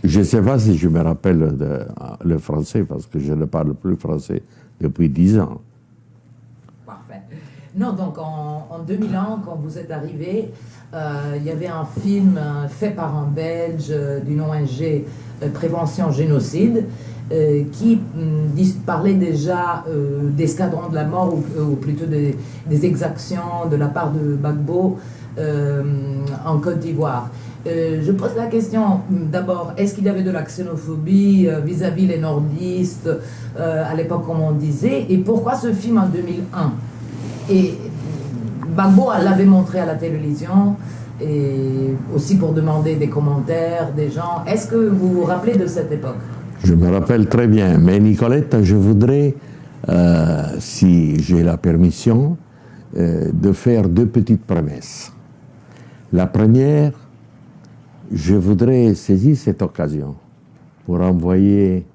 Je ne sais pas si je me rappelle le français, parce que je ne parle plus français depuis 10 ans. Parfait. Non, donc en 2001, quand vous êtes arrivé, il y avait un film fait par un Belge d'une ONG Prévention Génocide qui parlait déjà d'escadrons de la mort ou plutôt des exactions de la part de Gbagbo en Côte d'Ivoire. Je pose la question d'abord, est-ce qu'il y avait de la xénophobie vis-à-vis les nordistes à l'époque, comme on disait, et pourquoi ce film en 2001? Et Gbagbo l'avait montré à la télévision, et aussi pour demander des commentaires des gens. Est-ce que vous vous rappelez de cette époque? Je me rappelle très bien, mais Nicolette, je voudrais, si j'ai la permission, de faire 2 petites promesses. La première, je voudrais saisir cette occasion pour envoyer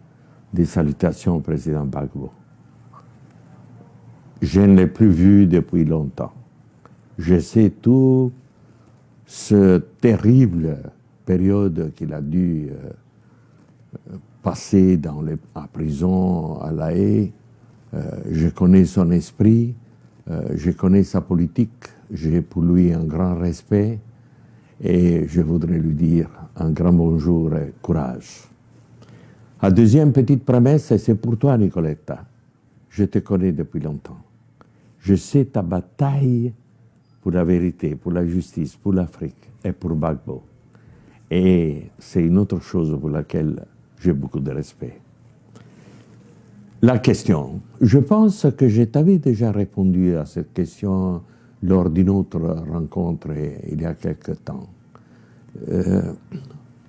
des salutations au président Gbagbo. Je ne l'ai plus vu depuis longtemps. Je sais tout ce terrible période qu'il a dû passer en prison à La Haye. Je connais son esprit, je connais sa politique, j'ai pour lui un grand respect et je voudrais lui dire un grand bonjour et courage. La deuxième petite promesse, c'est pour toi, Nicoletta. Je te connais depuis longtemps. Je sais ta bataille pour la vérité, pour la justice, pour l'Afrique et pour Gbagbo. Et c'est une autre chose pour laquelle j'ai beaucoup de respect. La question, je pense que je t'avais déjà répondu à cette question lors d'une autre rencontre il y a quelque temps.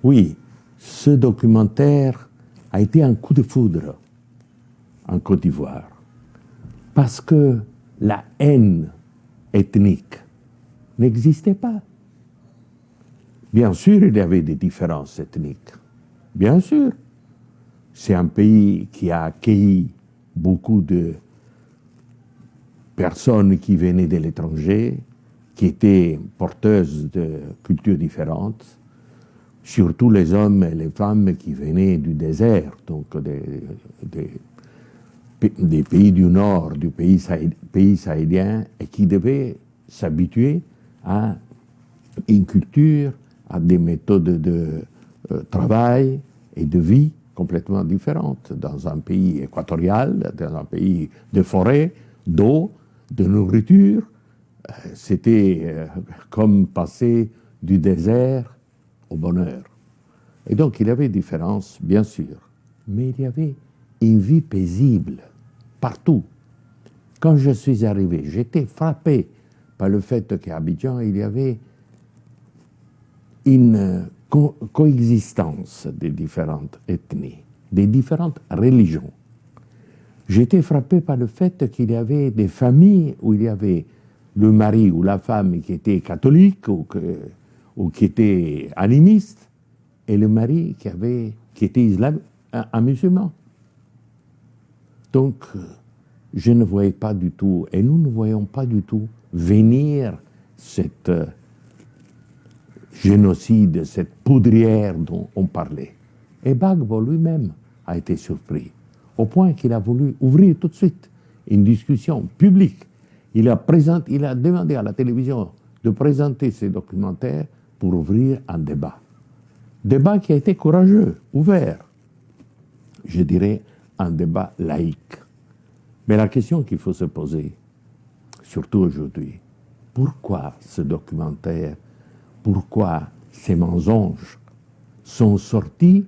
Oui, ce documentaire a été un coup de foudre en Côte d'Ivoire parce que la haine ethnique n'existait pas. Bien sûr, il y avait des différences ethniques. Bien sûr. C'est un pays qui a accueilli beaucoup de personnes qui venaient de l'étranger, qui étaient porteuses de cultures différentes, surtout les hommes et les femmes qui venaient du désert, donc des pays du Nord, du pays sahélien, et qui devaient s'habituer à une culture, à des méthodes de travail et de vie complètement différentes dans un pays équatorial, dans un pays de forêt, d'eau, de nourriture. C'était comme passer du désert au bonheur. Et donc il y avait différences, bien sûr, mais il y avait une vie paisible partout. Quand je suis arrivé, j'étais frappé par le fait qu'à Abidjan, il y avait une coexistence des différentes ethnies, des différentes religions. J'étais frappé par le fait qu'il y avait des familles où il y avait le mari ou la femme qui était catholique ou qui était animiste, et le mari qui était un musulman. Donc, je ne voyais pas du tout, et nous ne voyons pas du tout venir cette génocide, cette poudrière dont on parlait. Et Gbagbo lui-même a été surpris, au point qu'il a voulu ouvrir tout de suite une discussion publique. Il a demandé à la télévision de présenter ses documentaires pour ouvrir un débat. Débat qui a été courageux, ouvert. Je dirais un débat laïque. Mais la question qu'il faut se poser, surtout aujourd'hui, pourquoi ce documentaire, pourquoi ces mensonges sont sortis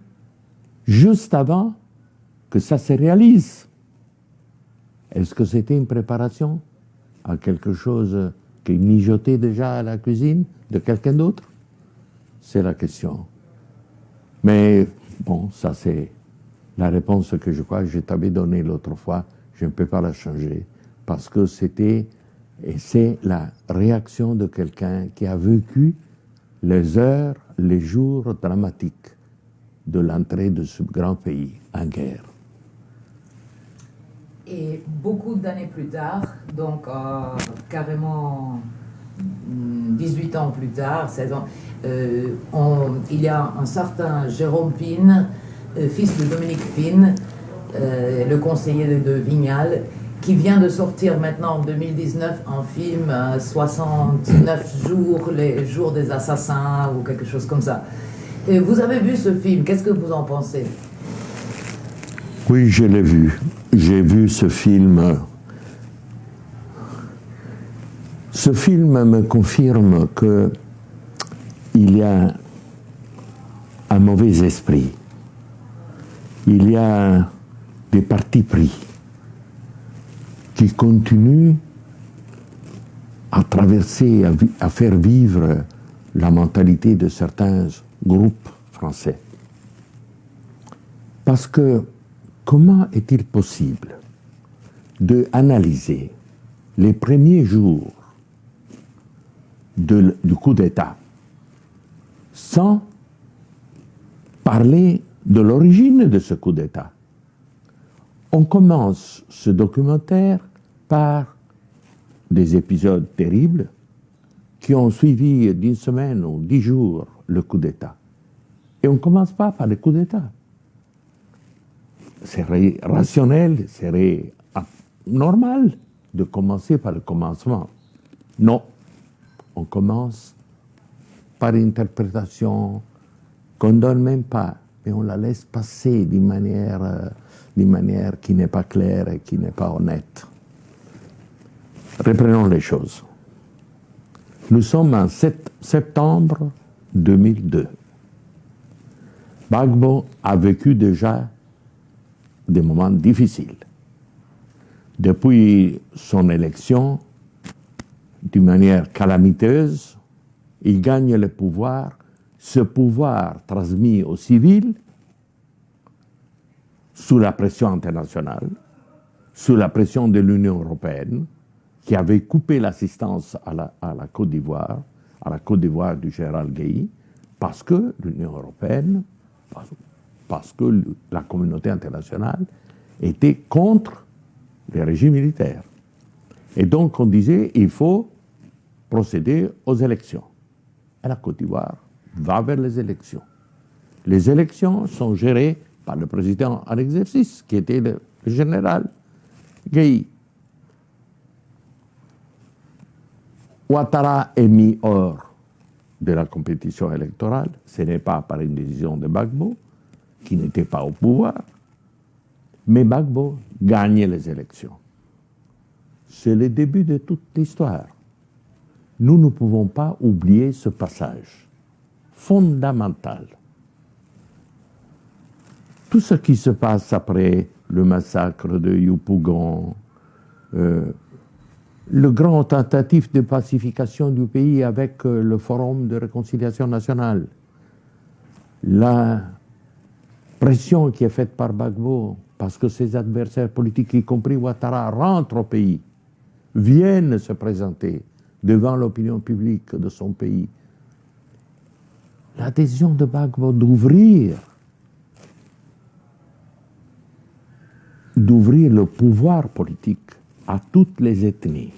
juste avant que ça se réalise? Est-ce que c'était une préparation à quelque chose qui mijotait déjà à la cuisine de quelqu'un d'autre? C'est la question. Mais bon, ça c'est la réponse que je crois que je t'avais donnée l'autre fois. Je ne peux pas la changer parce que c'était et c'est la réaction de quelqu'un qui a vécu les heures, les jours dramatiques de l'entrée de ce grand pays en guerre. Et beaucoup d'années plus tard, donc carrément 18 ans plus tard, 16 ans, il y a un certain Jérôme Pine, fils de Dominique Pine, le conseiller de Vignal, qui vient de sortir maintenant en 2019 un film 69 jours, les jours des assassins ou quelque chose comme ça. Et vous avez vu ce film, qu'est-ce que vous en pensez? Oui, je l'ai vu. J'ai vu ce film. Ce film me confirme qu'il y a un mauvais esprit. Il y a des partis pris qui continuent à traverser, à faire vivre la mentalité de certains groupes français. Parce que comment est-il possible d'analyser les premiers jours du coup d'État sans parler de l'origine de ce coup d'État? On commence ce documentaire par des épisodes terribles qui ont suivi d'une semaine ou 10 jours le coup d'État. Et on ne commence pas par le coup d'État. Serait rationnel, serait normal de commencer par le commencement. Non, on commence par une interprétation qu'on ne donne même pas, mais on la laisse passer d'une manière qui n'est pas claire et qui n'est pas honnête. Reprenons les choses. Nous sommes en septembre 2002. Gbagbo a vécu déjà des moments difficiles. Depuis son élection, d'une manière calamiteuse, il gagne le pouvoir, ce pouvoir transmis aux civils, sous la pression internationale, sous la pression de l'Union européenne, qui avait coupé l'assistance à la Côte d'Ivoire du général Guèye, parce que l'Union européenne, parce que la communauté internationale était contre les régimes militaires. Et donc on disait, il faut procéder aux élections. Et la Côte d'Ivoire va vers les élections. Les élections sont gérées par le président en exercice, qui était le général Guèye. Ouattara est mis hors de la compétition électorale. Ce n'est pas par une décision de Gbagbo, qui n'était pas au pouvoir, mais Gbagbo gagne les élections. C'est le début de toute l'histoire. Nous ne pouvons pas oublier ce passage fondamental. Tout ce qui se passe après le massacre de Yopougon, le grand tentative de pacification du pays avec le Forum de réconciliation nationale, la pression qui est faite par Gbagbo, parce que ses adversaires politiques, y compris Ouattara, rentrent au pays, viennent se présenter devant l'opinion publique de son pays. L'adhésion de Gbagbo d'ouvrir le pouvoir politique à toutes les ethnies.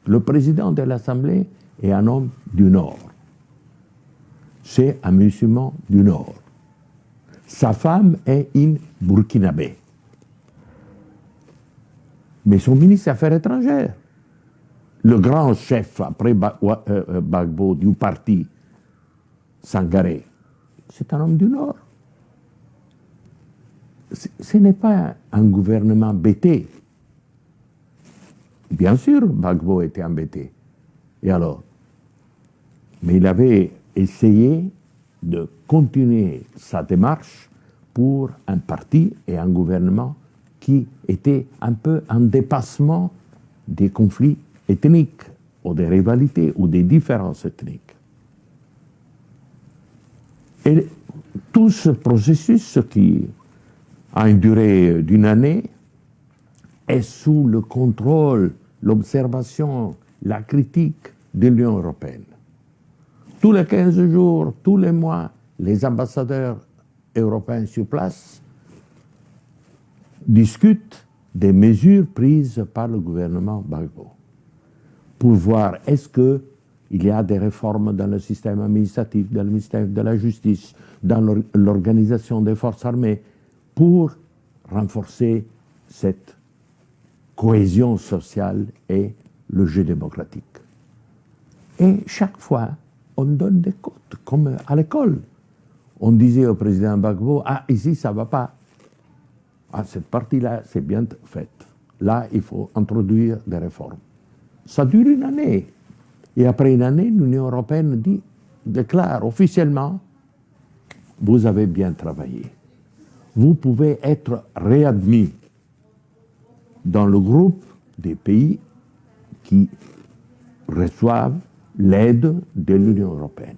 Le président de l'Assemblée est un homme du Nord. C'est un musulman du Nord. Sa femme est une Burkinabé. Mais son ministre des Affaires étrangères, le grand chef après Gbagbo du parti Sangaré, c'est un homme du Nord. Ce n'est pas un gouvernement bêté. Bien sûr, Gbagbo était embêté. Et alors? Mais il avait essayé de continuer sa démarche pour un parti et un gouvernement qui était un peu en dépassement des conflits ethniques, ou des rivalités, ou des différences ethniques. Et tout ce processus qui a une durée d'une année est sous le contrôle, l'observation, la critique de l'Union européenne. Tous les 15 jours, tous les mois, les ambassadeurs européens sur place discutent des mesures prises par le gouvernement Gbagbo. pour voir est-ce qu'il y a des réformes dans le système administratif, dans le ministère de la Justice, dans l'organisation des forces armées, pour renforcer cette cohésion sociale et le jeu démocratique. Et chaque fois, on donne des cotes, comme à l'école. On disait au président Gbagbo, ah, ici, ça ne va pas. Ah, cette partie-là, c'est bien faite. Là, il faut introduire des réformes. Ça dure une année. Et après une année, l'Union européenne déclare officiellement, vous avez bien travaillé. Vous pouvez être réadmis dans le groupe des pays qui reçoivent l'aide de l'Union européenne.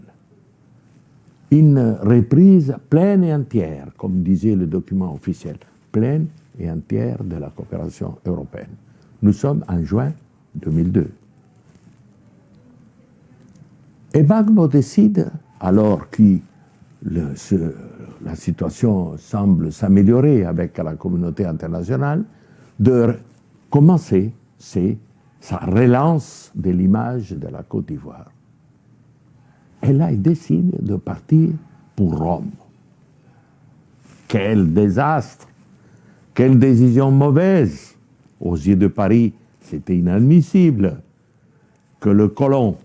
Une reprise pleine et entière, comme disait le document officiel, pleine et entière de la coopération européenne. Nous sommes en juin 2002. Et Gbagbo décide, alors que la situation semble s'améliorer avec la communauté internationale, de commencer sa relance de l'image de la Côte d'Ivoire. Et là, il décide de partir pour Rome. Quel désastre! Quelle décision mauvaise! Aux yeux de Paris, c'était inadmissible que le colon,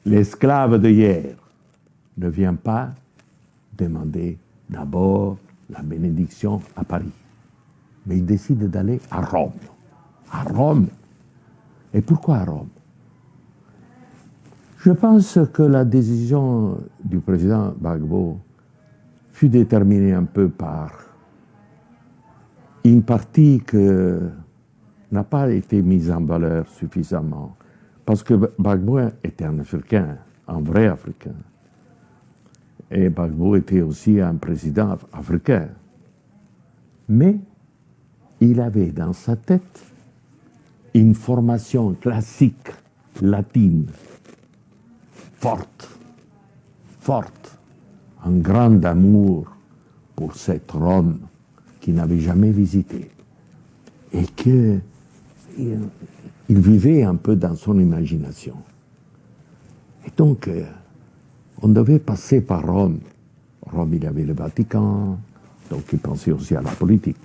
l'esclave de hier, ne vienne pas demander d'abord la bénédiction à Paris. Mais il décide d'aller à Rome. À Rome. Et pourquoi à Rome? Je pense que la décision du président Gbagbo fut déterminée un peu par une partie qui n'a pas été mise en valeur suffisamment. Parce que Gbagbo était un Africain, un vrai Africain. Et Gbagbo était aussi un président africain. Mais il avait dans sa tête une formation classique latine, forte, un grand amour pour cette Rome qu'il n'avait jamais visitée et qu'il vivait un peu dans son imagination. Et donc, on devait passer par Rome. Rome, il y avait le Vatican, donc il pensait aussi à la politique,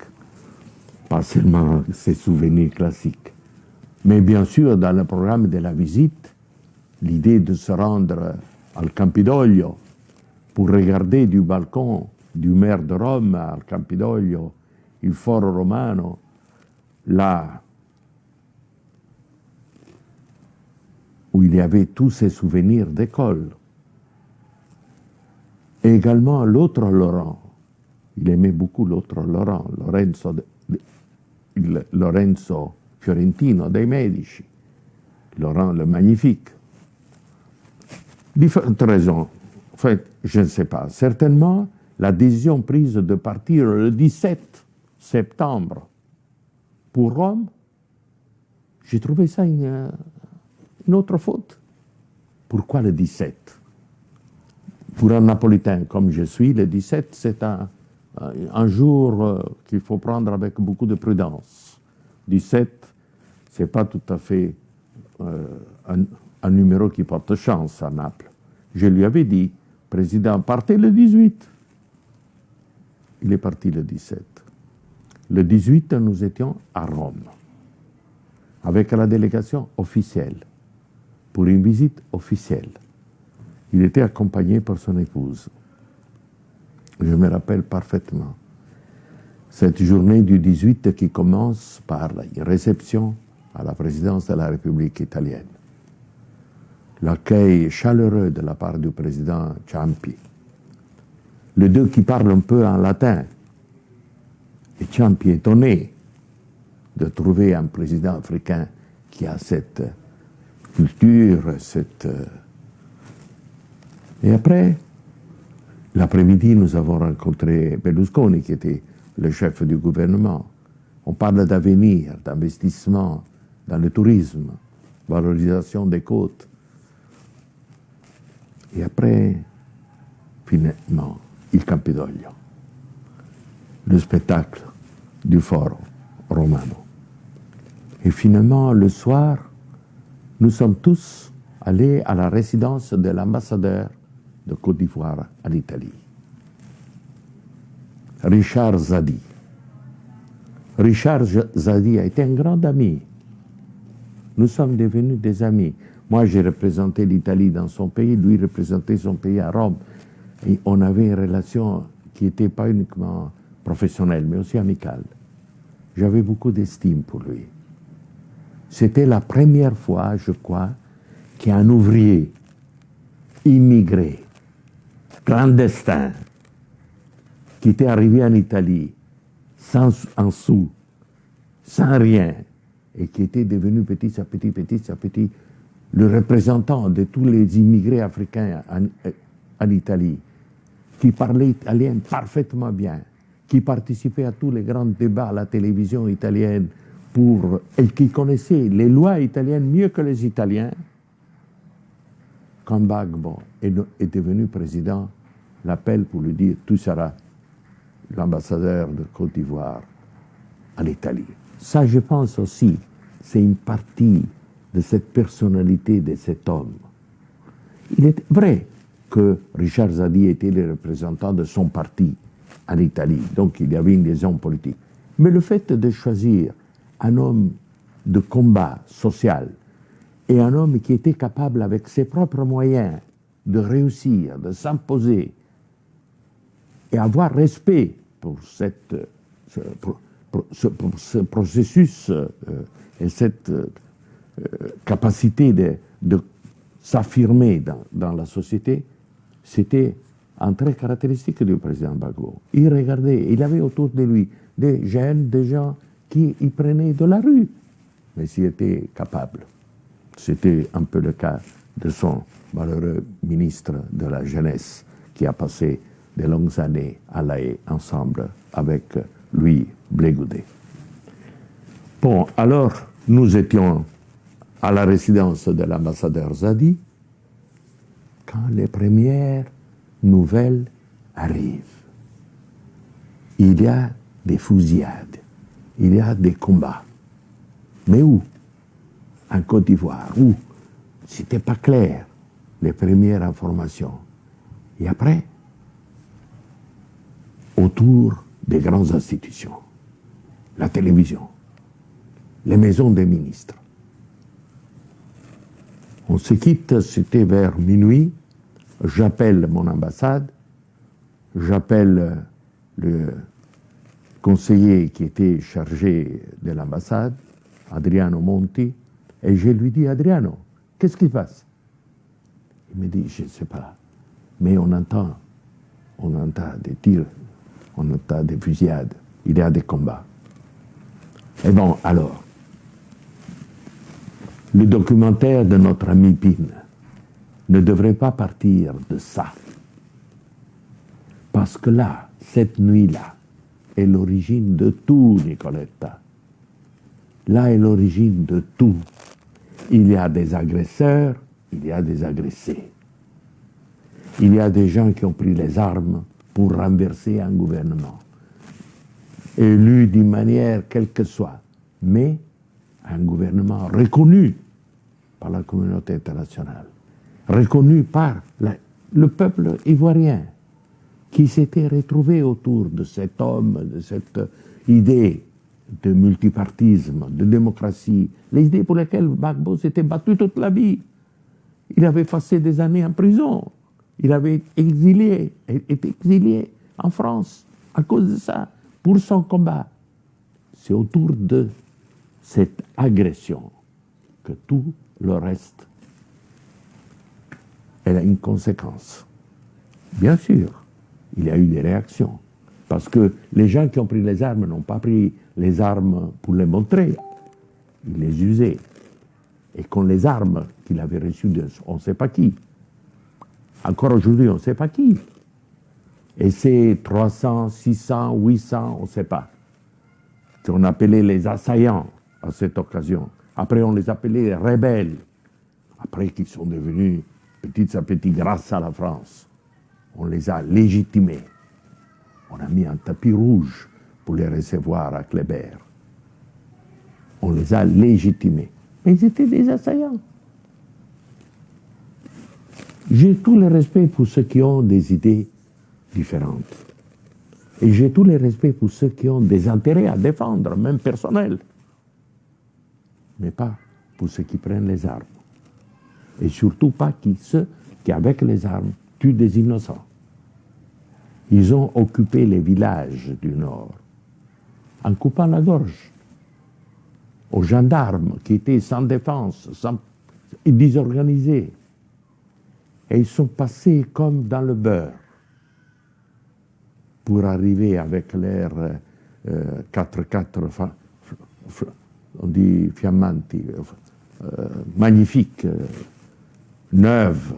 pas seulement ses souvenirs classiques. Mais bien sûr, dans le programme de la visite, l'idée de se rendre al Campidoglio pour regarder du balcon du maire de Rome al Campidoglio il foro romano, là où il y avait tous ses souvenirs d'école. Et également l'autre Laurent. Il aimait beaucoup l'autre Laurent, Lorenzo Fiorentino dei Medici, Laurent le Magnifique. Différentes raisons. En fait, je ne sais pas. Certainement, la décision prise de partir le 17 septembre pour Rome, j'ai trouvé ça une autre faute. Pourquoi le 17? Pour un Napolitain comme je suis, le 17, c'est un jour qu'il faut prendre avec beaucoup de prudence. 17, ce n'est pas tout à fait un numéro qui porte chance à Naples. Je lui avais dit, président, partez le 18. Il est parti le 17. Le 18, nous étions à Rome, avec la délégation officielle, pour une visite officielle. Il était accompagné par son épouse. Je me rappelle parfaitement cette journée du 18 qui commence par une réception à la présidence de la République italienne. L'accueil chaleureux de la part du président Ciampi. Les deux qui parlent un peu en latin. Et Ciampi est étonné de trouver un président africain qui a cette culture, Et après, l'après-midi, nous avons rencontré Berlusconi, qui était le chef du gouvernement. On parle d'avenir, d'investissement dans le tourisme, valorisation des côtes. Et après, finalement, il Campidoglio, le spectacle du foro romano. Et finalement, le soir, nous sommes tous allés à la résidence de l'ambassadeur de Côte d'Ivoire en Italie, Richard Zadi. Richard Zadi a été un grand ami. Nous sommes devenus des amis. Moi, j'ai représenté l'Italie dans son pays, lui représentait son pays à Rome. Et on avait une relation qui n'était pas uniquement professionnelle, mais aussi amicale. J'avais beaucoup d'estime pour lui. C'était la première fois, je crois, qu'un ouvrier immigré, clandestin, qui était arrivé en Italie, sans un sou, sans rien, et qui était devenu petit à petit, le représentant de tous les immigrés africains en Italie, qui parlait italien parfaitement bien, qui participait à tous les grands débats à la télévision italienne, et qui connaissait les lois italiennes mieux que les Italiens. Quand Gbagbo est devenu président, l'appel pour lui dire « Tu seras l'ambassadeur de Côte d'Ivoire en Italie ». Ça, je pense aussi, c'est une partie de cette personnalité de cet homme. Il est vrai que Richard Zadi était le représentant de son parti en Italie, donc il y avait une liaison politique. Mais le fait de choisir un homme de combat social et un homme qui était capable, avec ses propres moyens, de réussir, de s'imposer et avoir respect pour ce processus et cette capacité de s'affirmer dans la société, c'était un trait caractéristique du président Gbagbo. Il regardait, il avait autour de lui des jeunes, des gens qui y prenaient de la rue, mais s'il était capable. C'était un peu le cas de son malheureux ministre de la Jeunesse, qui a passé de longues années à La Haye ensemble avec Louis Blégoudet. Bon, alors, nous étions à la résidence de l'ambassadeur Zadi quand les premières nouvelles arrivent. Il y a des fusillades, il y a des combats. Mais où? En Côte d'Ivoire. Où? C'était pas clair, les premières informations. Et après, autour des grandes institutions, la télévision, les maisons des ministres. On se quitte, c'était vers minuit. J'appelle mon ambassade, j'appelle le conseiller qui était chargé de l'ambassade, Adriano Monti, et je lui dis, Adriano, qu'est-ce qui se passe? Il me dit, je ne sais pas, mais on entend des tirs, on entend des fusillades, il y a des combats. Et bon, alors, le documentaire de notre ami Pine ne devrait pas partir de ça. Parce que là, cette nuit-là, est l'origine de tout, Nicoletta. Là est l'origine de tout. Il y a des agresseurs, il y a des agressés. Il y a des gens qui ont pris les armes pour renverser un gouvernement, élu d'une manière quelle que soit, mais un gouvernement reconnu par la communauté internationale, reconnu par le peuple ivoirien, qui s'était retrouvé autour de cet homme, de cette idée de multipartisme, de démocratie, les idées pour lesquelles Gbagbo s'était battu toute la vie. Il avait passé des années en prison, il avait été exilé en France à cause de ça, pour son combat. C'est autour de cette agression que tout le reste elle a une conséquence. Bien sûr, il y a eu des réactions. Parce que les gens qui ont pris les armes n'ont pas pris les armes pour les montrer. Ils les usaient. Et qu'on les armes qu'il avait reçues de on ne sait pas qui. Encore aujourd'hui, on ne sait pas qui. Et c'est 300, 600, 800, on ne sait pas. On appelait les assaillants à cette occasion. Après, on les appelait les rebelles. Après qu'ils sont devenus petit à petit grâce à la France. On les a légitimés. On a mis un tapis rouge pour les recevoir à Kléber. On les a légitimés. Mais ils étaient des assaillants. J'ai tout le respect pour ceux qui ont des idées différentes. Et j'ai tout le respect pour ceux qui ont des intérêts à défendre, même personnels. Mais pas pour ceux qui prennent les armes. Et surtout pas ceux qui, avec les armes, tuent des innocents. Ils ont occupé les villages du Nord en coupant la gorge aux gendarmes qui étaient sans défense, désorganisés. Et ils sont passés comme dans le beurre pour arriver avec l'air 4x4, on dit fiammanti, magnifique, neuve,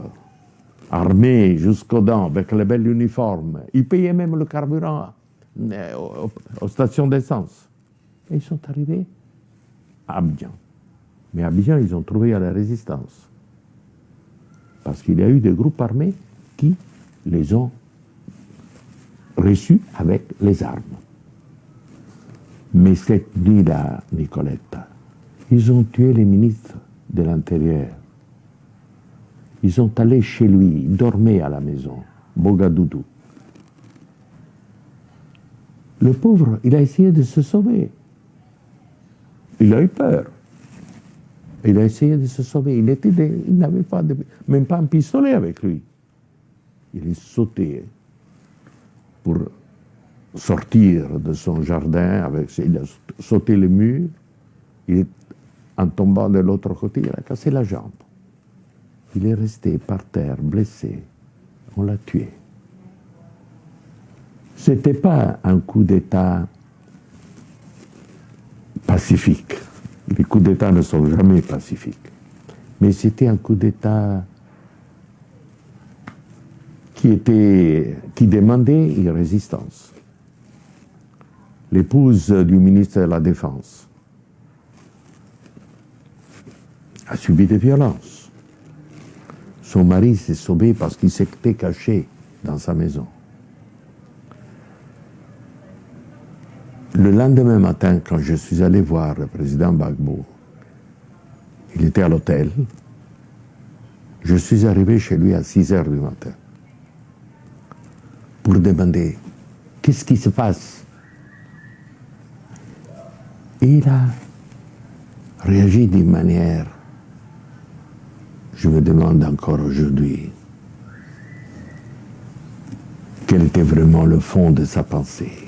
armés jusqu'aux dents, avec les belles uniformes. Ils payaient même le carburant aux stations d'essence. Et ils sont arrivés à Abidjan. Mais à Abidjan, ils ont trouvé à la résistance. Parce qu'il y a eu des groupes armés qui les ont reçus avec les armes. Mais cette nuit-là, Nicoletta, ils ont tué les ministres de l'Intérieur. Ils sont allés chez lui, ils dormaient à la maison, Bogadoudou. Le pauvre, il a essayé de se sauver. Il a eu peur. Il a essayé de se sauver. Il n'avait pas même pas un pistolet avec lui. Il est sauté pour sortir de son jardin. Il a sauté le mur. En tombant de l'autre côté, il a cassé la jambe. Il est resté par terre, blessé. On l'a tué. Ce n'était pas un coup d'État pacifique. Les coups d'État ne sont jamais pacifiques. Mais c'était un coup d'État qui demandait une résistance. L'épouse du ministre de la Défense a subi des violences. Son mari s'est sauvé parce qu'il s'était caché dans sa maison. Le lendemain matin, quand je suis allé voir le président Gbagbo, il était à l'hôtel. Je suis arrivé chez lui à 6 heures du matin pour demander qu'est-ce qui se passe. Et il a réagi d'une manière, je me demande encore aujourd'hui, quel était vraiment le fond de sa pensée.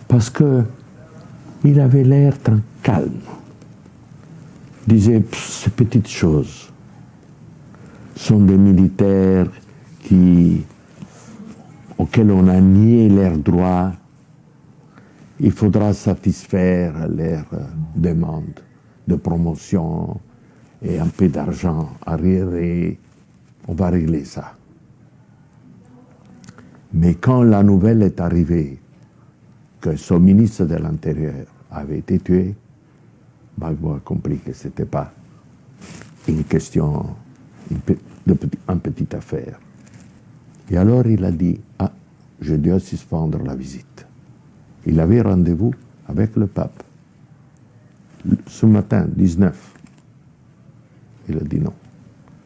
Parce qu'il avait l'air très calme. Il disait, ces petites choses sont des militaires auxquels on a nié leurs droits. Il faudra satisfaire leurs demandes de promotion et un peu d'argent arriéré. On va régler ça. Mais quand la nouvelle est arrivée, que son ministre de l'Intérieur avait été tué, Gbagbo a compris que ce n'était pas une question, une petite affaire. Et alors il a dit, je dois suspendre la visite. Il avait rendez-vous avec le pape. Ce matin, 19. Il a dit non.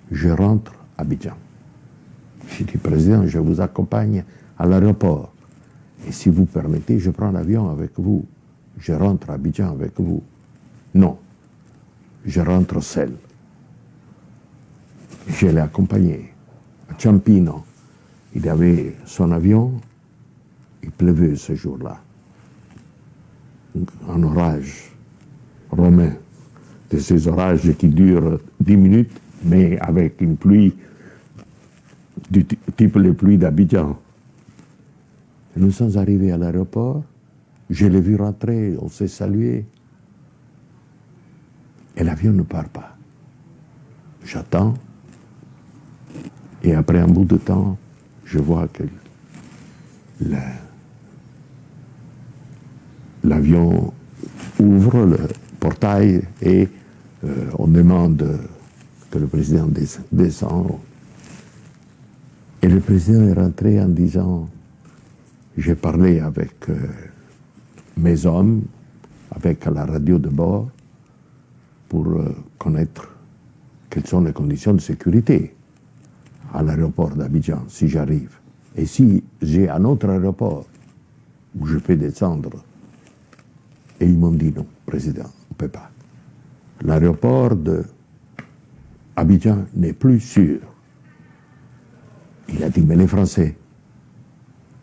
Je rentre à Abidjan. J'ai dit, président, je vous accompagne à l'aéroport. Et si vous permettez, je prends l'avion avec vous. Je rentre à Abidjan avec vous. Non, je rentre seul. Je l'ai accompagné. À Ciampino, il avait son avion. Il pleuvait ce jour-là. Un orage romain. De ces orages qui durent 10 minutes, mais avec une pluie du type les pluies d'Abidjan. Nous sommes arrivés à l'aéroport, je l'ai vu rentrer, on s'est salué. Et l'avion ne part pas. J'attends. Et après un bout de temps, je vois que l'avion ouvre le portail et on demande que le président descende. Et le président est rentré en disant, j'ai parlé avec mes hommes, avec la radio de bord, pour connaître quelles sont les conditions de sécurité. à l'aéroport d'Abidjan, si j'arrive. Et si j'ai un autre aéroport où je peux descendre, et ils m'ont dit non, président, on ne peut pas. L'aéroport d'Abidjan n'est plus sûr. Il a dit, mais les Français,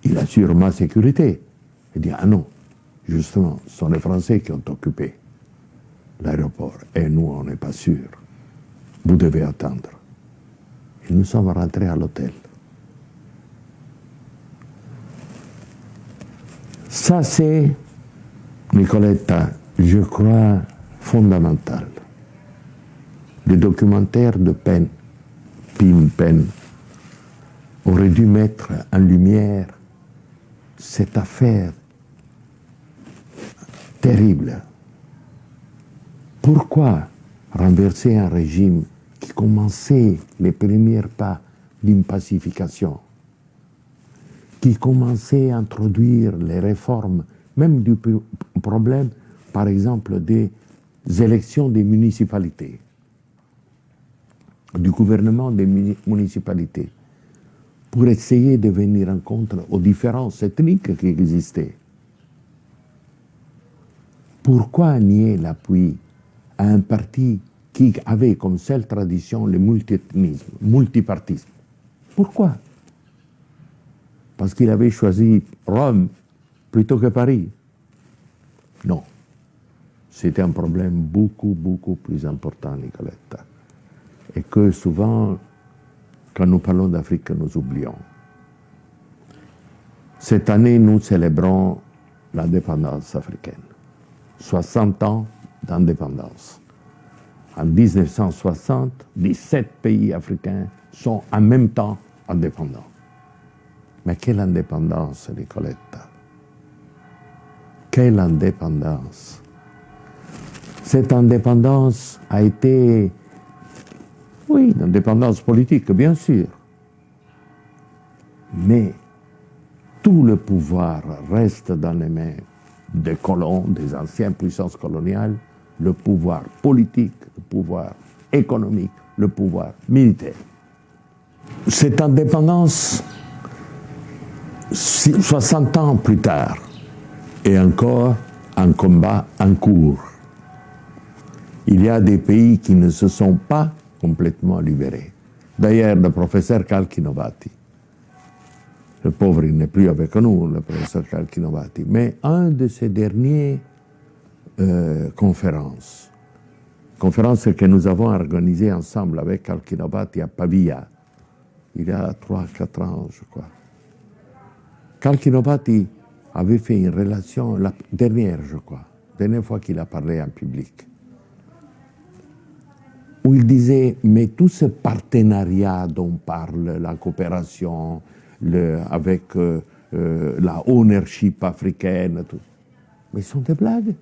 il assure ma sécurité. Il dit, ah non, justement, ce sont les Français qui ont occupé l'aéroport. Et nous, on n'est pas sûrs. Vous devez attendre. Et nous sommes rentrés à l'hôtel. Ça, c'est, Nicoletta, je crois, fondamental. Le documentaire de Pen, Pim Pen, aurait dû mettre en lumière cette affaire terrible. Pourquoi renverser un régime qui commençait les premiers pas d'une pacification, qui commençait à introduire les réformes, même du problème, par exemple, des élections des municipalités, du gouvernement des municipalités, pour essayer de venir en compte aux différences ethniques qui existaient. Pourquoi nier l'appui à un parti qui avait comme seule tradition le multiethnisme, multipartisme? Pourquoi? Parce qu'il avait choisi Rome plutôt que Paris? Non. C'était un problème beaucoup, beaucoup plus important, Nicoletta. Et que souvent, quand nous parlons d'Afrique, nous oublions. Cette année, nous célébrons l'indépendance africaine. 60 ans d'indépendance. En 1960, 17 pays africains sont en même temps indépendants. Mais quelle indépendance, Nicoletta! Quelle indépendance! Cette indépendance a été, oui, une indépendance politique, bien sûr. Mais tout le pouvoir reste dans les mains des colons, des anciennes puissances coloniales, le pouvoir politique, le pouvoir économique, le pouvoir militaire. Cette indépendance, 60 ans plus tard, est encore un combat en cours. Il y a des pays qui ne se sont pas complètement libérés. D'ailleurs, le professeur Kalkinovati, le pauvre, il n'est plus avec nous, le professeur Kalkinovati, mais un de ses derniers conférences que nous avons organisées ensemble avec Kalkinovati à Pavia, il y a 3-4 ans, je crois. Kalkinovati avait fait une relation, la dernière, je crois, dernière fois qu'il a parlé en public, où il disait, mais tout ce partenariat dont on parle, la coopération avec la ownership africaine, tout, mais ce sont des blagues.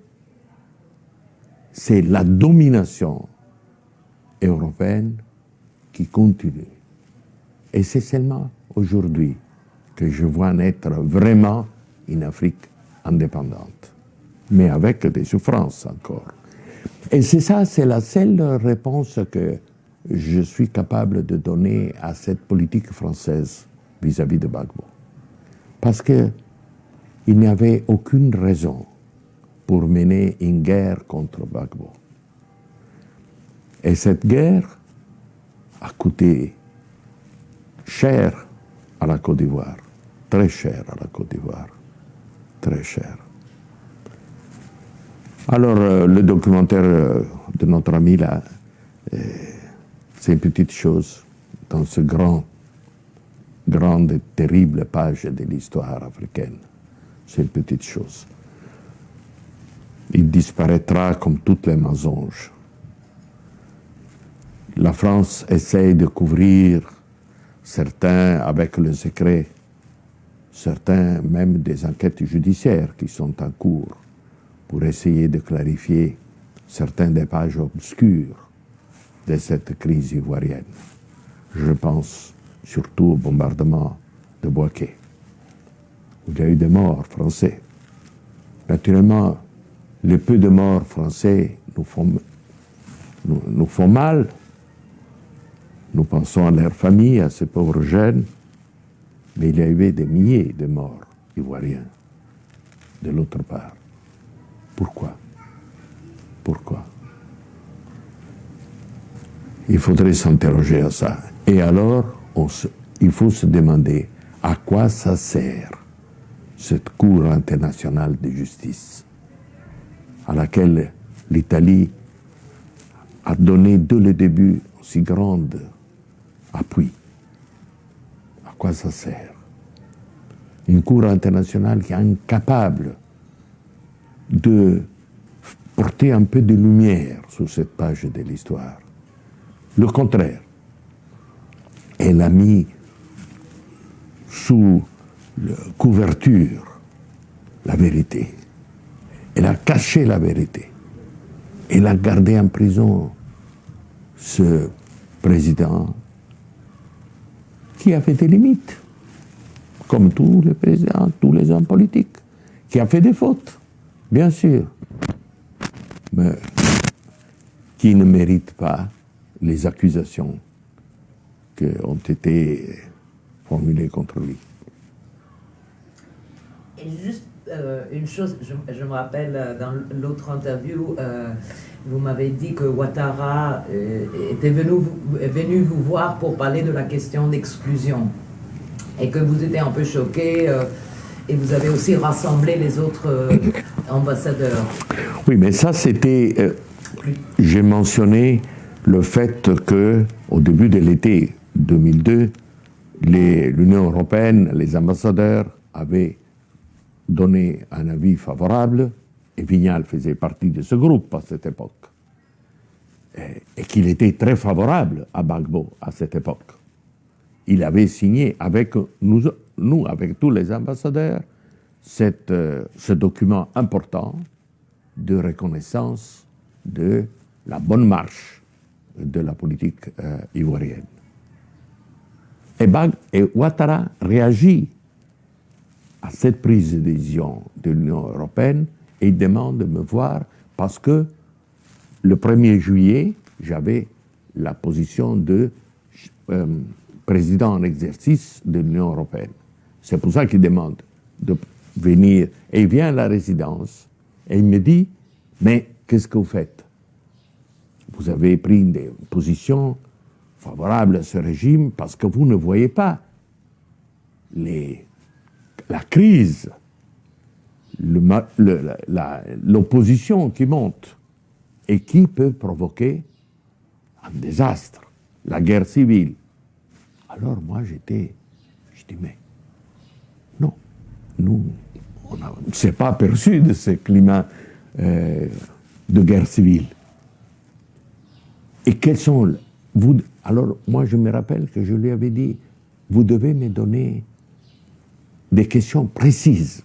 C'est la domination européenne qui continue. Et c'est seulement aujourd'hui que je vois naître vraiment une Afrique indépendante, mais avec des souffrances encore. Et c'est ça, c'est la seule réponse que je suis capable de donner à cette politique française vis-à-vis de Gbagbo. Parce qu'il n'y avait aucune raison pour mener une guerre contre Gbagbo. Et cette guerre a coûté cher à la Côte d'Ivoire, très cher à la Côte d'Ivoire, très cher. Alors, le documentaire de notre ami là, c'est une petite chose dans ce grande et terrible page de l'histoire africaine. C'est une petite chose. Il disparaîtra comme toutes les mensonges. La France essaye de couvrir certains avec le secret, certains même des enquêtes judiciaires qui sont en cours, pour essayer de clarifier certaines des pages obscures de cette crise ivoirienne. Je pense surtout au bombardement de Bouaké, où il y a eu des morts français. Naturellement, les peu de morts français nous font mal, Nous pensons à leur famille, à ces pauvres jeunes, mais il y avait des milliers de morts ivoiriens de l'autre part. Pourquoi? Pourquoi? Il faudrait s'interroger à ça. Et alors, il faut se demander à quoi ça sert cette Cour internationale de justice à laquelle l'Italie a donné dès le début aussi grand appui. À quoi ça sert? Une Cour internationale qui est incapable de porter un peu de lumière sur cette page de l'histoire. Le contraire, elle a mis sous couverture la vérité. Elle a caché la vérité. Elle a gardé en prison ce président qui avait des limites, comme tous les présidents, tous les hommes politiques, qui a fait des fautes, bien sûr, mais qui ne mérite pas les accusations qui ont été formulées contre lui. Et juste une chose, je me rappelle dans l'autre interview, vous m'avez dit que Ouattara était venu vous voir pour parler de la question d'exclusion et que vous étiez un peu choqué et vous avez aussi rassemblé les autres ambassadeurs. Oui, mais ça c'était... j'ai mentionné le fait qu'au début de l'été 2002, l'Union européenne, les ambassadeurs avaient donné un avis favorable, et Vignal faisait partie de ce groupe à cette époque, et qu'il était très favorable à Gbagbo à cette époque. Il avait signé avec nous avec tous les ambassadeurs, ce document important de reconnaissance de la bonne marche de la politique ivoirienne. Et Ouattara réagit à cette prise de décision de l'Union européenne et demande de me voir parce que le 1er juillet, j'avais la position de président en exercice de l'Union européenne. C'est pour ça qu'il demande de venir. Et il vient à la résidence et il me dit, mais qu'est-ce que vous faites? Vous avez pris des positions favorables à ce régime parce que vous ne voyez pas la crise, l'opposition qui monte et qui peut provoquer un désastre, la guerre civile. Alors moi je dis mais non, nous on ne s'est pas aperçu de ce climat de guerre civile. Et quels sont alors moi je me rappelle que je lui avais dit, vous devez me donner des questions précises.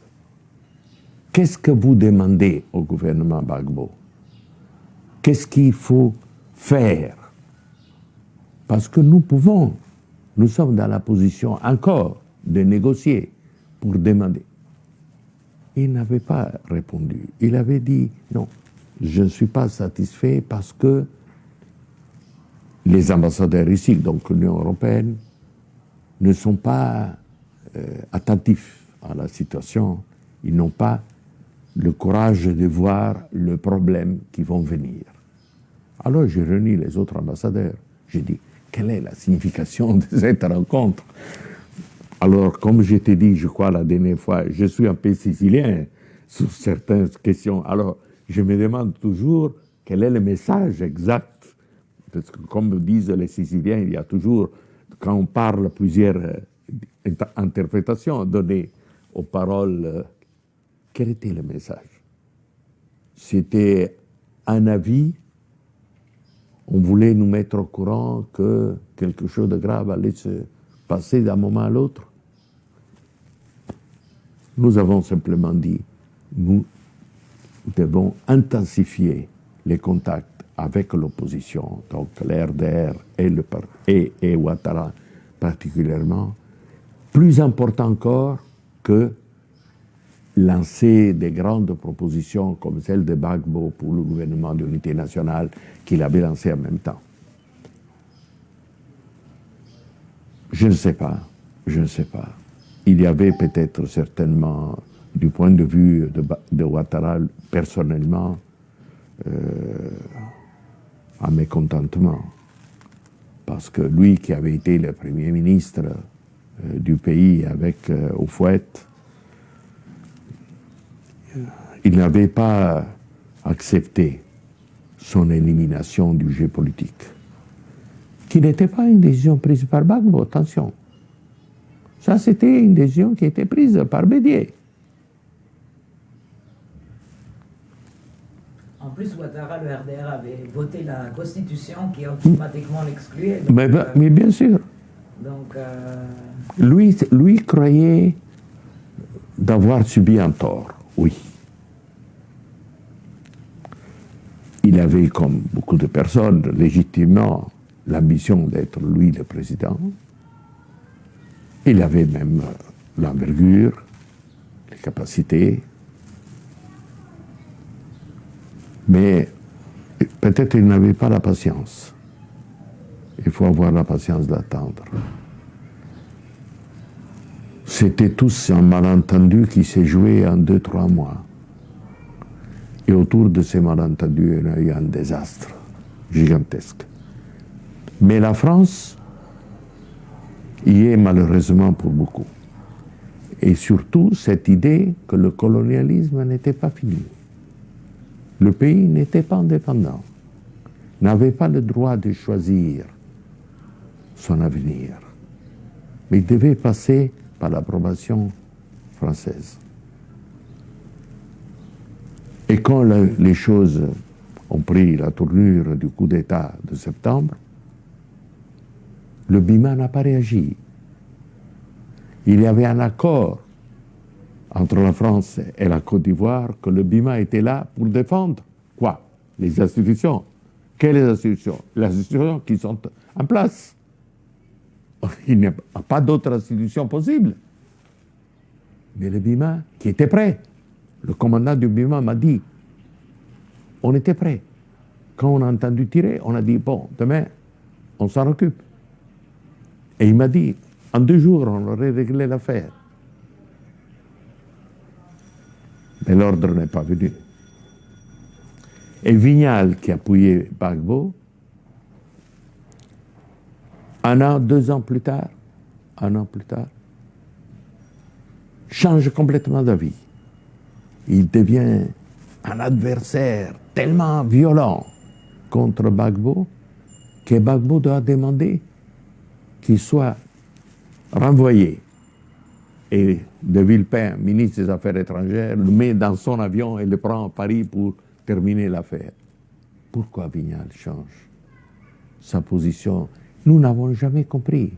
Qu'est-ce que vous demandez au gouvernement Gbagbo? Qu'est-ce qu'il faut faire? Parce que nous sommes dans la position encore de négocier pour demander. Il n'avait pas répondu. Il avait dit non, je ne suis pas satisfait parce que les ambassadeurs ici, donc l'Union européenne, ne sont pas attentifs à la situation. Ils n'ont pas le courage de voir le problème qui vont venir. Alors j'ai réuni les autres ambassadeurs. J'ai dit, quelle est la signification de cette rencontre? Alors, comme je t'ai dit, je crois, la dernière fois, je suis un peu sicilien sur certaines questions. Alors, je me demande toujours quel est le message exact. Parce que, comme disent les Siciliens, il y a toujours, quand on parle, plusieurs interprétations données aux paroles. Quel était le message? C'était un avis. On voulait nous mettre au courant que quelque chose de grave allait se passer d'un moment à l'autre. Nous avons simplement dit, nous devons intensifier les contacts avec l'opposition, donc l'RDR et Ouattara particulièrement, plus important encore que lancer des grandes propositions comme celle de Gbagbo pour le gouvernement d'unité nationale qu'il avait lancé en même temps. Je ne sais pas, je ne sais pas. Il y avait peut-être certainement, du point de vue de Ouattara, personnellement, un mécontentement. Parce que lui qui avait été le Premier ministre du pays avec Houphouët, il n'avait pas accepté son élimination du jeu politique, qui n'était pas une décision prise par Gbagbo, attention. Ça, c'était une décision qui était prise par Bédier. En plus, Ouattara, le RDR, avait voté la Constitution qui automatiquement l'excluait. Mais bien sûr. Donc, lui croyait d'avoir subi un tort, oui. Il avait, comme beaucoup de personnes, légitimement l'ambition d'être lui le président. Il avait même l'envergure, les capacités. Mais peut-être il n'avait pas la patience. Il faut avoir la patience d'attendre. C'était tous un malentendu qui s'est joué en 2-3 mois. Et autour de ces malentendus, il y a eu un désastre gigantesque. Mais la France y est malheureusement pour beaucoup. Et surtout cette idée que le colonialisme n'était pas fini. Le pays n'était pas indépendant, n'avait pas le droit de choisir son avenir. Mais il devait passer par l'approbation française. Et quand les choses ont pris la tournure du coup d'État de septembre, le BIMA n'a pas réagi. Il y avait un accord entre la France et la Côte d'Ivoire que le BIMA était là pour défendre quoi? Les institutions. Quelles institutions? Les institutions qui sont en place. Il n'y a pas d'autres institutions possibles. Mais le BIMA, qui était prêt, le commandant du BIMA m'a dit, on était prêt. Quand on a entendu tirer, on a dit, bon, demain, on s'en occupe. Et il m'a dit, en 2 jours, on aurait réglé l'affaire. Mais l'ordre n'est pas venu. Et Vignal, qui appuyait Gbagbo, 1 an, 2 ans plus tard, change complètement d'avis. Il devient un adversaire tellement violent contre Gbagbo que Gbagbo doit demander qu'il soit renvoyé. Et de Villepin, ministre des Affaires étrangères, le met dans son avion et le prend à Paris pour terminer l'affaire. Pourquoi Vignal change sa position? Nous n'avons jamais compris.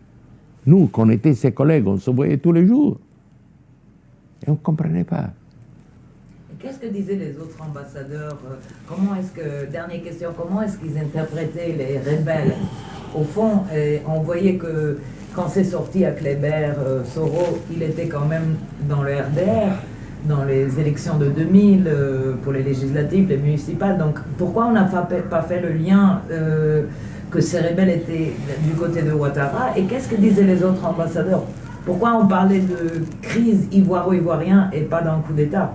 Nous, qu'on était ses collègues, on se voyait tous les jours. Et on ne comprenait pas. Qu'est-ce que disaient les autres ambassadeurs? Dernière question, comment est-ce qu'ils interprétaient les rebelles? Au fond, on voyait que quand c'est sorti à Kléber, Soro, il était quand même dans le RDR, dans les élections de 2000, pour les législatives, les municipales. Donc pourquoi on n'a pas fait le lien que ces rebelles étaient du côté de Ouattara? Et qu'est-ce que disaient les autres ambassadeurs? Pourquoi on parlait de crise ivoiro-ivoirien et pas d'un coup d'État?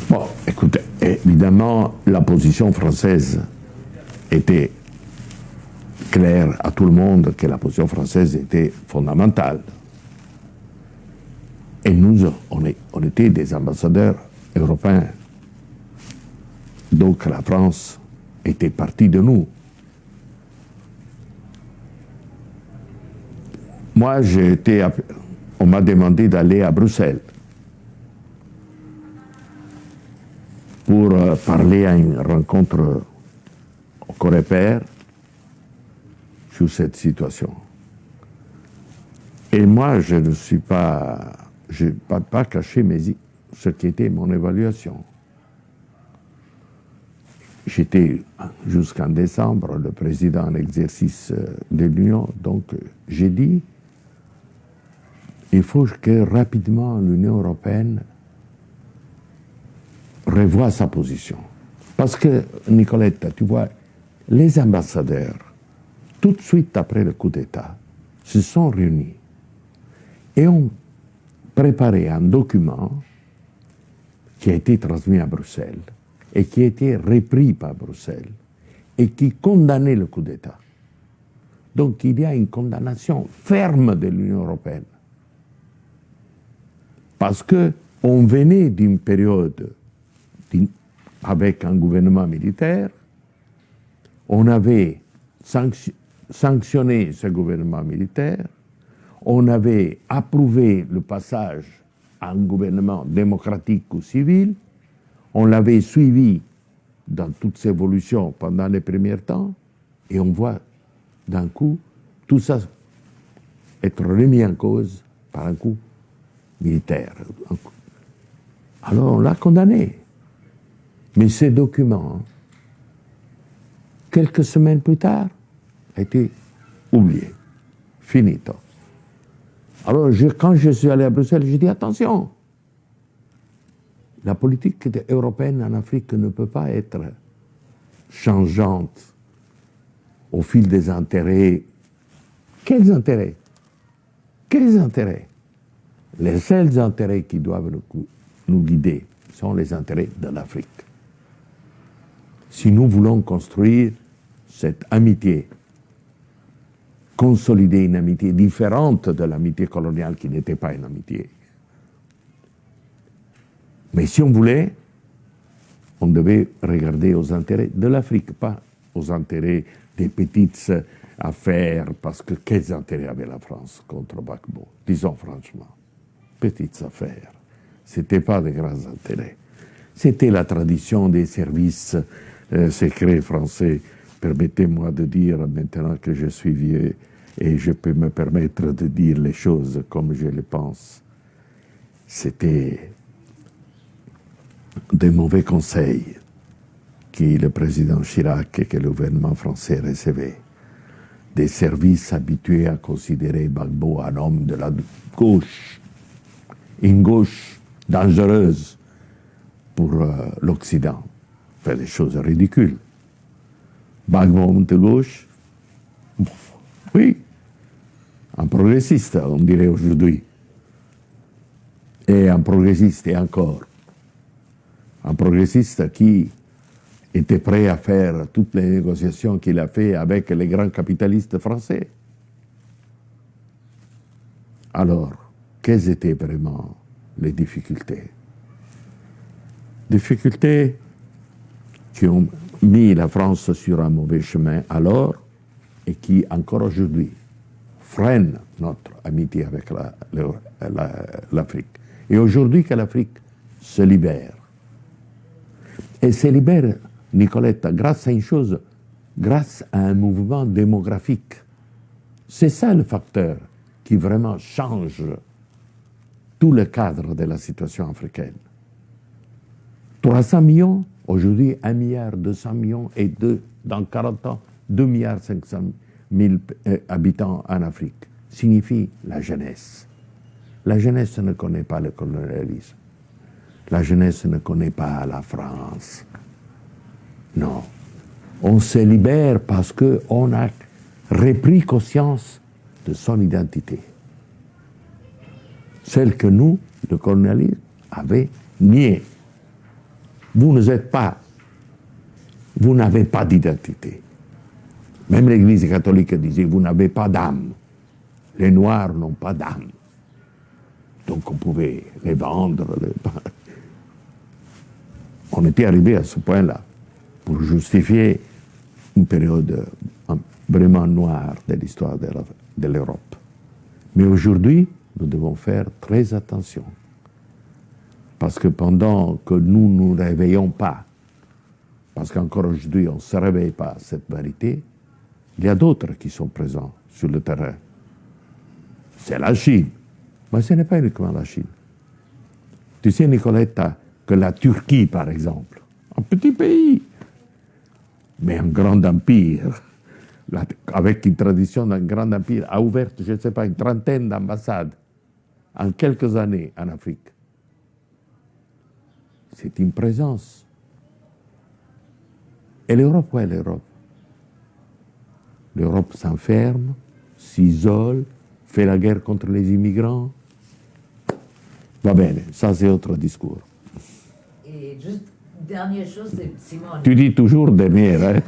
Bon, écoutez, évidemment, la position française était claire à tout le monde que la position française était fondamentale. Et nous, on était des ambassadeurs européens. Donc la France était partie de nous. Moi, on m'a demandé d'aller à Bruxelles pour parler à une rencontre au Coreper sur cette situation. Et moi, je n'ai pas caché ce qui était mon évaluation. J'étais jusqu'en décembre le président en exercice de l'Union, donc j'ai dit il faut que rapidement l'Union européenne revoie sa position. Parce que, Nicoletta, tu vois, les ambassadeurs, tout de suite après le coup d'État, se sont réunis et ont préparé un document qui a été transmis à Bruxelles et qui a été repris par Bruxelles et qui condamnait le coup d'État. Donc il y a une condamnation ferme de l'Union européenne. Parce qu'on venait d'une période avec un gouvernement militaire, on avait sanctionné ce gouvernement militaire, on avait approuvé le passage à un gouvernement démocratique ou civil, on l'avait suivi dans toutes ses évolutions pendant les premiers temps, et on voit d'un coup tout ça être remis en cause par un coup militaire. Alors on l'a condamné. Mais ces documents, quelques semaines plus tard, a été oublié. Finito. Alors quand je suis allé à Bruxelles, j'ai dit attention, la politique européenne en Afrique ne peut pas être changeante au fil des intérêts. Quels intérêts? Quels intérêts? Les seuls intérêts qui doivent nous guider sont les intérêts de l'Afrique. Si nous voulons construire cette amitié, consolider une amitié différente de l'amitié coloniale qui n'était pas une amitié. Mais si on voulait, on devait regarder aux intérêts de l'Afrique, pas aux intérêts des petites affaires, parce que quels intérêts avait la France contre Gbagbo? Disons franchement, petites affaires. Ce n'était pas de grands intérêts. C'était la tradition des services secrets français. Permettez-moi de dire, maintenant que je suis vieux, et je peux me permettre de dire les choses comme je les pense, c'était des mauvais conseils que le président Chirac et que le gouvernement français recevaient. Des services habitués à considérer Gbagbo un homme de la gauche, une gauche dangereuse pour l'Occident. Fait des choses ridicules. Gbagbo, homme de gauche, oui, un progressiste, on dirait aujourd'hui. Et un progressiste, et encore. Un progressiste qui était prêt à faire toutes les négociations qu'il a fait avec les grands capitalistes français. Alors, quelles étaient vraiment les difficultés? Difficultés qui ont mis la France sur un mauvais chemin alors et qui, encore aujourd'hui, freinent notre amitié avec l'Afrique. Et aujourd'hui que l'Afrique se libère. Et se libère, Nicolette, grâce à une chose, grâce à un mouvement démographique. C'est ça le facteur qui vraiment change tout le cadre de la situation africaine. 300 millions, aujourd'hui 1 milliard 200 millions et dans 40 ans, 2 milliards 500 000 habitants en Afrique, signifie la jeunesse. La jeunesse ne connaît pas le colonialisme. La jeunesse ne connaît pas la France. Non. On se libère parce qu'on a repris conscience de son identité. Celle que nous, le colonialisme, avait niée. Vous n'avez pas d'identité. Même l'Église catholique disait, vous n'avez pas d'âme. Les Noirs n'ont pas d'âme. Donc on pouvait les vendre. On était arrivé à ce point-là pour justifier une période vraiment noire de l'histoire de l'Europe. Mais aujourd'hui, nous devons faire très attention. Parce que pendant que nous ne nous réveillons pas, parce qu'encore aujourd'hui on ne se réveille pas à cette vérité, il y a d'autres qui sont présents sur le terrain. C'est la Chine. Mais ce n'est pas uniquement la Chine. Tu sais, Nicoletta, que la Turquie, par exemple, un petit pays, mais un grand empire, avec une tradition d'un grand empire, a ouvert, je ne sais pas, une trentaine d'ambassades en quelques années en Afrique. C'est une présence. Et l'Europe, où est l'Europe? L'Europe s'enferme, s'isole, fait la guerre contre les immigrants. Va bene, ça c'est autre discours. Et juste, dernière chose, c'est Simone. Tu dis toujours dernière, hein?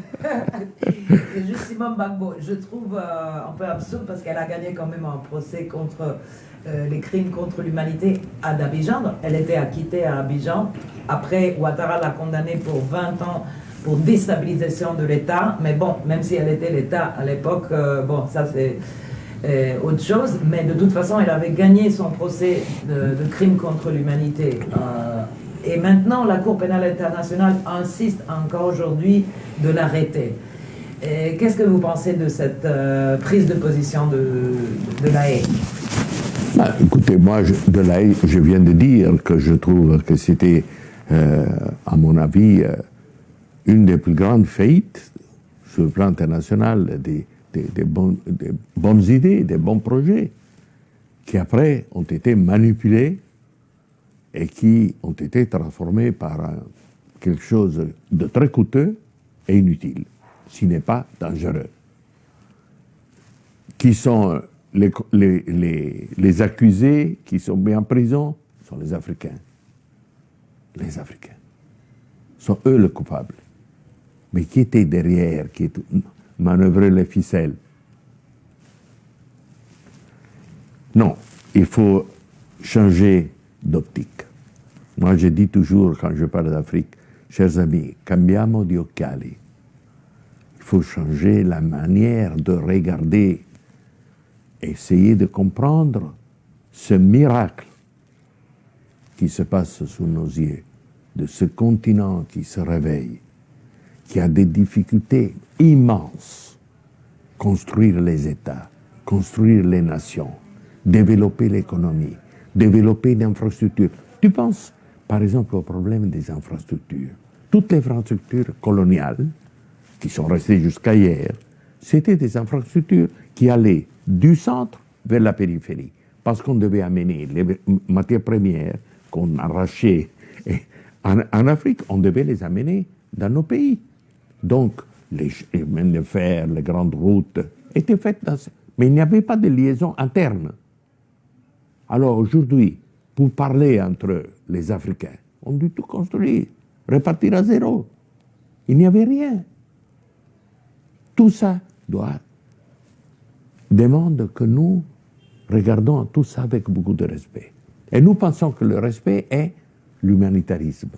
C'est juste Simone Gbagbo. Je trouve un peu absurde parce qu'elle a gagné quand même un procès contre les crimes contre l'humanité à Abidjan. Elle était acquittée à Abidjan. Après, Ouattara l'a condamnée pour 20 ans pour déstabilisation de l'État. Mais bon, même si elle était l'État à l'époque, bon, ça c'est autre chose. Mais de toute façon, elle avait gagné son procès de crimes contre l'humanité. Et maintenant, la Cour pénale internationale insiste encore aujourd'hui de l'arrêter. Qu'est-ce que vous pensez de cette prise de position de La Haye? Écoutez, moi, de La Haye, je viens de dire que je trouve que c'était, à mon avis, une des plus grandes faillites sur le plan international des bonnes idées, des bons projets, qui après ont été manipulés et qui ont été transformés par quelque chose de très coûteux et inutile, s'il n'est pas dangereux. Qui sont les accusés qui sont mis en prison sont les Africains. Les Africains. Sont eux les coupables. Mais qui était derrière, qui manœuvrait les ficelles? Non, il faut changer d'optique. Moi, je dis toujours, quand je parle d'Afrique, chers amis, cambiamo di occhiali. Il faut changer la manière de regarder, essayer de comprendre ce miracle qui se passe sous nos yeux, de ce continent qui se réveille, qui a des difficultés immenses. Construire les États, construire les nations, développer l'économie, développer l'infrastructure. Tu penses, par exemple, au problème des infrastructures. Toutes les infrastructures coloniales, qui sont restées jusqu'à hier, c'était des infrastructures qui allaient du centre vers la périphérie, parce qu'on devait amener les matières premières qu'on arrachait en Afrique, on devait les amener dans nos pays. Donc, les chemins de fer, les grandes routes étaient faites mais il n'y avait pas de liaison interne. Alors aujourd'hui, pour parler entre les Africains, on dut tout construire, repartir à zéro. Il n'y avait rien. Tout ça demande que nous regardons tout ça avec beaucoup de respect. Et nous pensons que le respect est l'humanitarisme,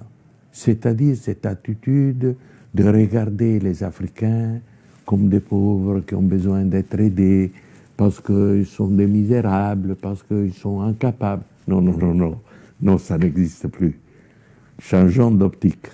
c'est-à-dire cette attitude de regarder les Africains comme des pauvres qui ont besoin d'être aidés parce qu'ils sont des misérables, parce qu'ils sont incapables. Non, non, non, non, non, ça n'existe plus. Changeons d'optique.